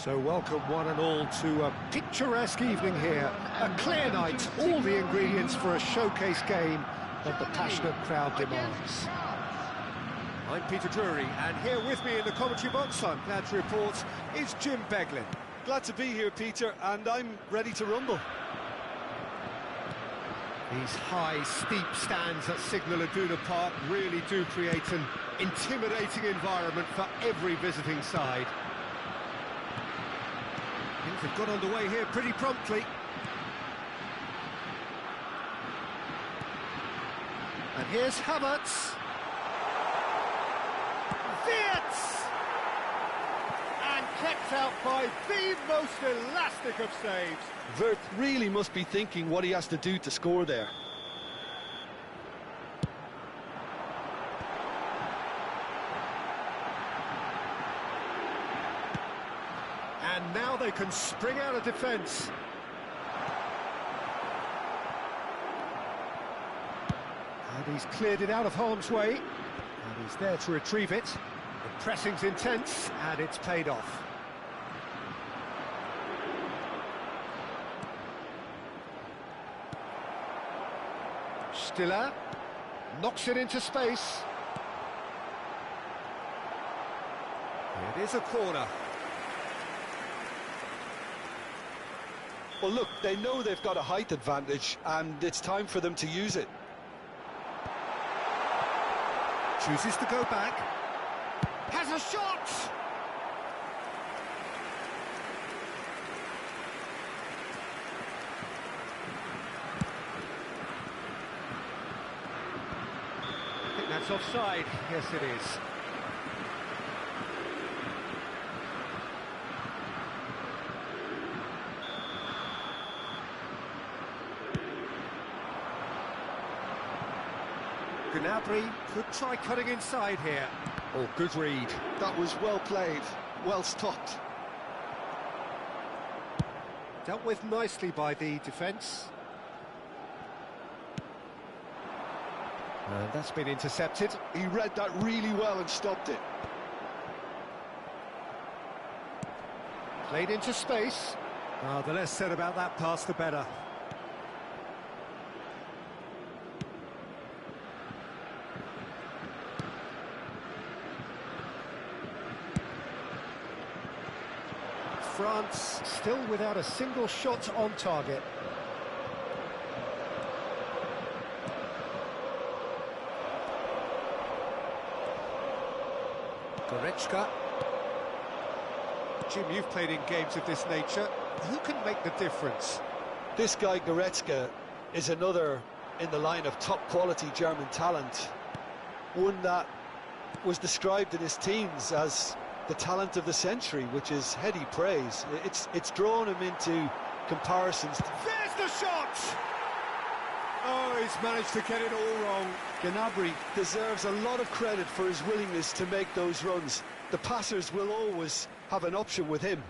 So welcome one and all to a picturesque evening here. A clear night, all the ingredients for a showcase game that the passionate crowd demands. I'm Peter Drury, and here with me in the commentary box, I'm glad to report, is Jim Beglin. Glad to be here, Peter, and I'm ready to rumble. These high, steep stands at Signal Iduna Park really do create an intimidating environment for every visiting side. Things have got underway here pretty promptly. And here's Havertz. Wirtz! And kept out by the most elastic of saves. Wirtz really must be thinking what he has to do to score there. And now they can spring out of defence. And he's cleared it out of harm's way. And he's there to retrieve it. The pressing's intense, and it's paid off. Stiller knocks it into space. It is a corner. Well, look, they know they've got a height advantage, and it's time for them to use it. Chooses to go back. Has a shot! I think that's offside. Yes, it is. Gnabry could try cutting inside here. Oh, good read. That was well played, well stopped. Dealt with nicely by the defence. And that's been intercepted. He read that really well and stopped it. Played into space. Oh, the less said about that pass, the better. France still without a single shot on target. Goretzka. Jim, you've played in games of this nature. Who can make the difference? This guy, Goretzka, is another in the line of top-quality German talent. One that was described in his teens as the talent of the century, which is heady praise. It's drawn him into comparisons. There's the shot! Oh, he's managed to get it all wrong. Gnabry deserves a lot of credit for his willingness to make those runs. The passers will always have an option with him.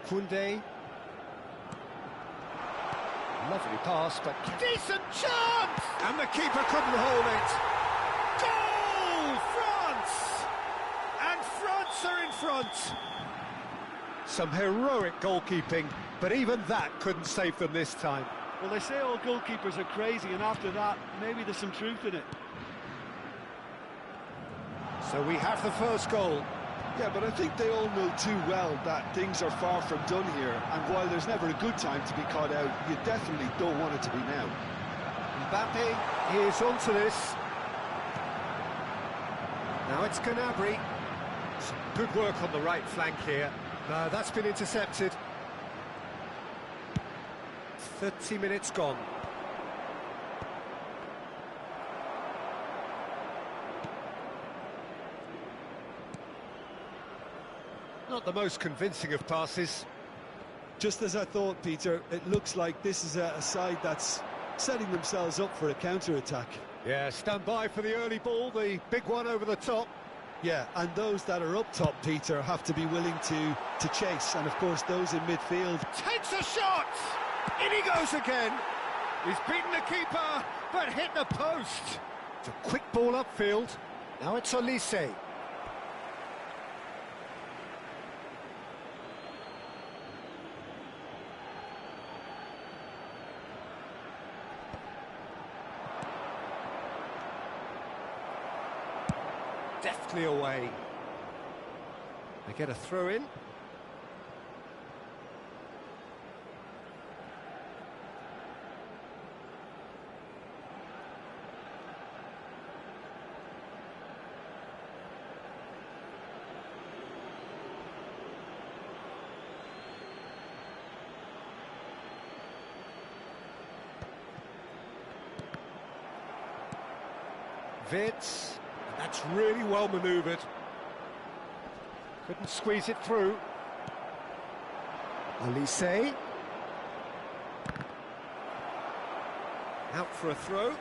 Koundé. Lovely pass, but decent chance! And the keeper couldn't hold it. Goal! France! And France are in front. Some heroic goalkeeping, but even that couldn't save them this time. Well, they say all goalkeepers are crazy, and after that, maybe there's some truth in it. So we have the first goal. Yeah, but I think they all know too well that things are far from done here, and while there's never a good time to be caught out, you definitely don't want it to be now. Mbappe is onto this. Now it's Gnabry. Some good work on the right flank here. No, that's been intercepted. 30 minutes gone. Not the most convincing of passes. Just as I thought, Peter, it looks like this is a side that's setting themselves up for a counter-attack. Yeah, stand by for the early ball, the big one over the top. Yeah, and those that are up top, Peter, have to be willing to chase, and of course those in midfield. Takes a shot! In he goes again! He's beaten the keeper, but hit the post. It's a quick ball upfield. Now it's Olise. Deftly away. They get a throw in. Wirtz. That's really well manoeuvred. Couldn't squeeze it through. Olise. Out for a throw.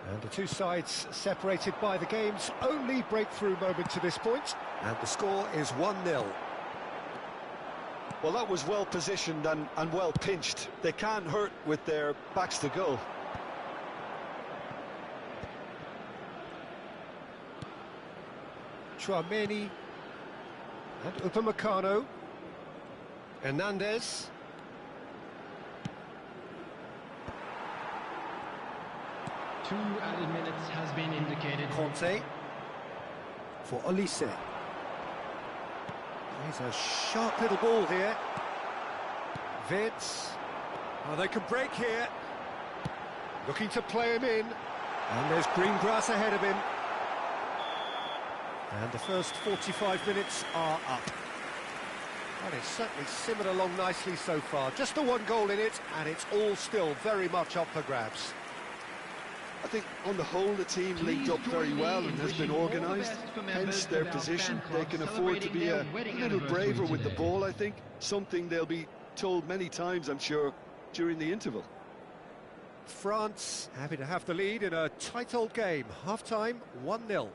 And the two sides separated by the game's only breakthrough moment to this point. And the score is 1-0. Well, that was well positioned and well pinched. They can't hurt with their backs to goal. Tchouaméni and Upamecano. Hernandez. Two added minutes has been indicated. Conte for Olise. He's a sharp little ball here. Wirtz. Oh, they can break here. Looking to play him in. And there's green grass ahead of him. And the first 45 minutes are up. And it's certainly simmered along nicely so far. Just the one goal in it, and it's all still very much up for grabs. I think on the whole the team linked up very well and has been organised, hence their position. They can afford to be a little braver with the ball, I think, something they'll be told many times, I'm sure, during the interval. France happy to have the lead in a tight old game. Half-time, 1-0.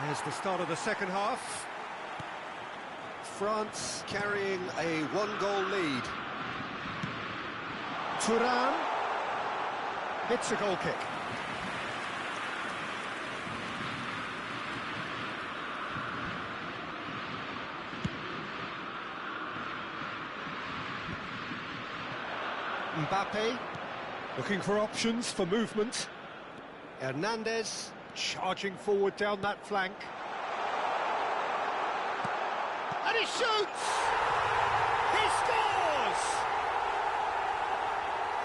There's the start of the second half. France carrying a one-goal lead. Thuram hits a goal kick. Mbappe looking for options for movement. Hernandez charging forward down that flank. And he shoots! He scores!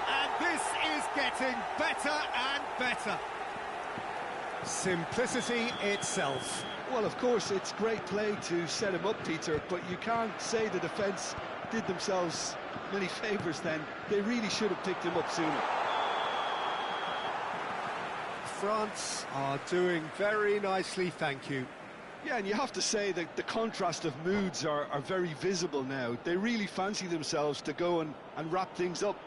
And this is getting better and better. Simplicity itself. Well, of course, it's great play to set him up, Peter, but you can't say the defence did themselves many favours then. They really should have picked him up sooner. France are doing very nicely, thank you. Yeah, and you have to say that the contrast of moods are very visible now. They really fancy themselves to go and wrap things up.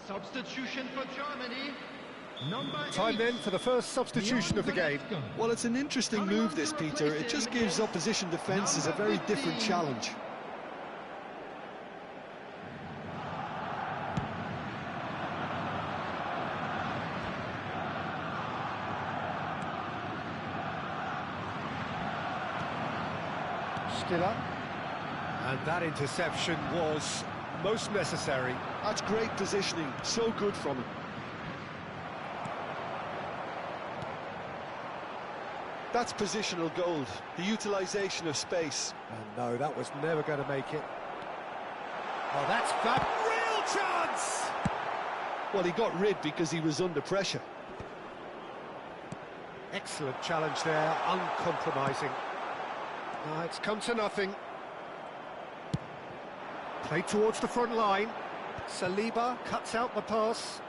Substitution for Germany. Time then for the first substitution of the game. Well, it's an interesting move, this, Peter. It just gives opposition defences a very different challenge. Stiller. And that interception was most necessary. That's great positioning, so good from him. That's positional gold, the utilisation of space. And no, that was never going to make it. Oh, that's fab. Real chance! Well, he got rid because he was under pressure. Excellent challenge there, uncompromising. It's come to nothing. Played towards the front line. Saliba cuts out the pass.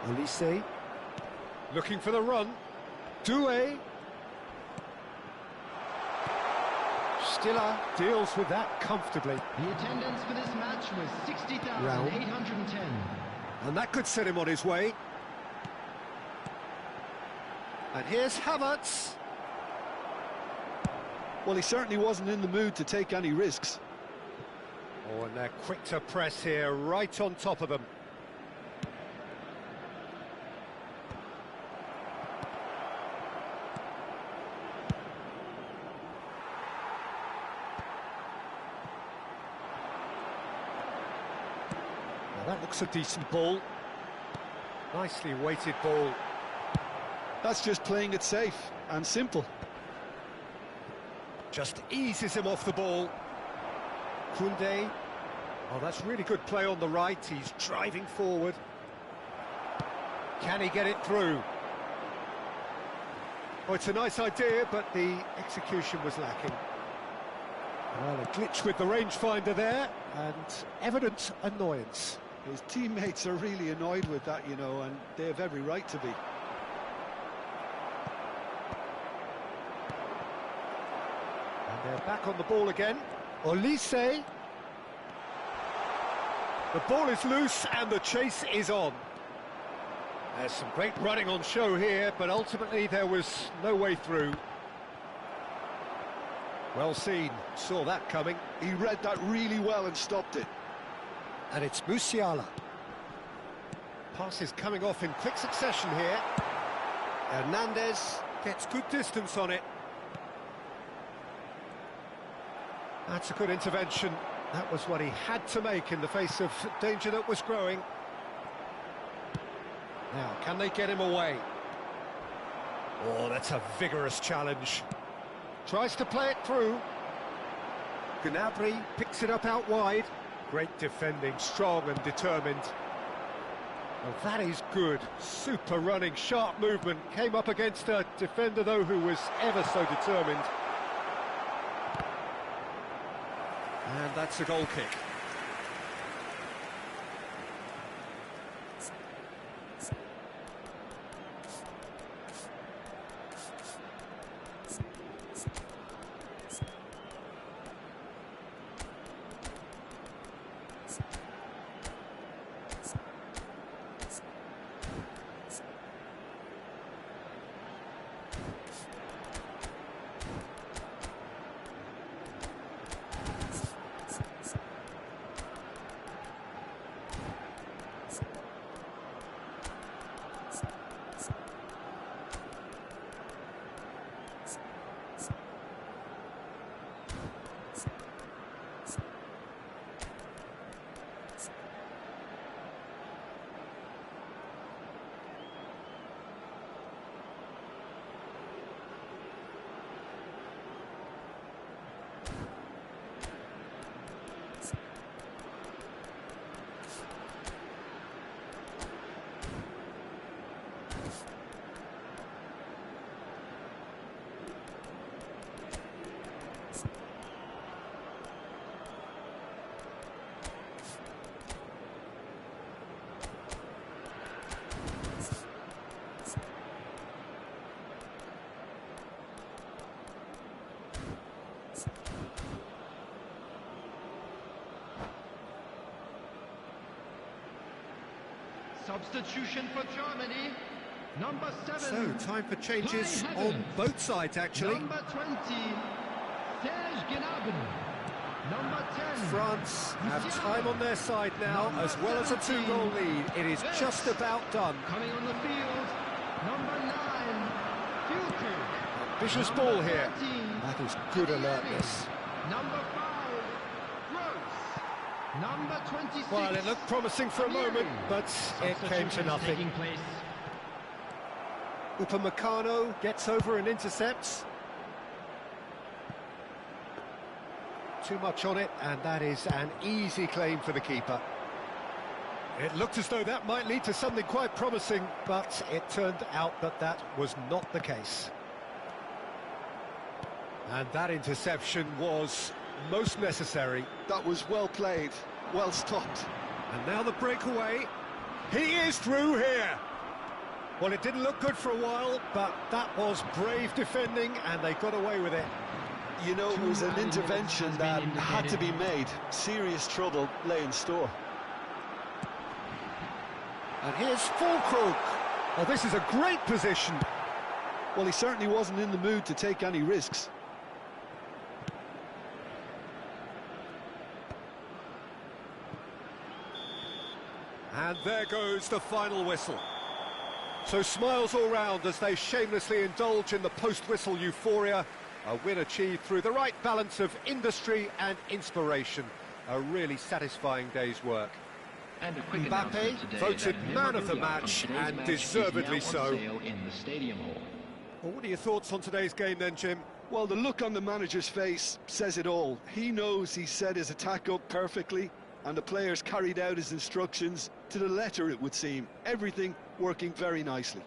Olise looking for the run. Doué. Stiller deals with that comfortably. The attendance for this match was 60,810. And that could set him on his way. And here's Havertz. Well, he certainly wasn't in the mood to take any risks. Oh, and they're quick to press here, right on top of them. Now that looks a decent ball. Nicely weighted ball. That's just playing it safe and simple. Just eases him off the ball. Koundé. Oh, that's really good play on the right. He's driving forward. Can he get it through? Oh, it's a nice idea, but the execution was lacking. Well, a glitch with the rangefinder there, and evident annoyance. His teammates are really annoyed with that, you know, and they have every right to be. And they're back on the ball again. Olise. The ball is loose and the chase is on. There's some great running on show here, but ultimately there was no way through. Well seen, saw that coming. He read that really well and stopped it. And it's Musiala. Pass is coming off in quick succession here. Hernandez gets good distance on it. That's a good intervention. That was what he had to make in the face of danger that was growing. Now, can they get him away? Oh, that's a vigorous challenge. Tries to play it through. Gnabry picks it up out wide. Great defending, strong and determined. Well, that is good. Super running, sharp movement. Came up against a defender, though, who was ever so determined. And that's a goal kick. Substitution for Germany, number 7. So, time for changes on both sides, actually. Number 20, Serge Gnabry. Number 10. France have time on their side now, as well as a 2-goal lead. It is just about done. Coming on the field, number 9, Füllkrug. Vicious ball here. 13, That is good alertness. Number 5, Gross. Number 26. Well, it looked promising for a moment, but it came to nothing. Taking place. Upamecano gets over and intercepts. Too much on it, and that is an easy claim for the keeper. It looked as though that might lead to something quite promising, but it turned out that that was not the case. And that interception was most necessary. That was well played, well stopped. And now the breakaway. He is through here. Well, it didn't look good for a while, but that was brave defending, and they got away with it. You know, it was an intervention that had to be made. Serious trouble lay in store. And here's Fulkrug. Oh, this is a great position. Well, he certainly wasn't in the mood to take any risks. And there goes the final whistle. So smiles all round as they shamelessly indulge in the post-whistle euphoria. A win achieved through the right balance of industry and inspiration. A really satisfying day's work. And a quick Mbappe voted man of the match, and deservedly so. In the stadium hall. Well, what are your thoughts on today's game then, Jim? Well, the look on the manager's face says it all. He knows he set his attack up perfectly, and the players carried out his instructions to the letter, it would seem. Everything working very nicely.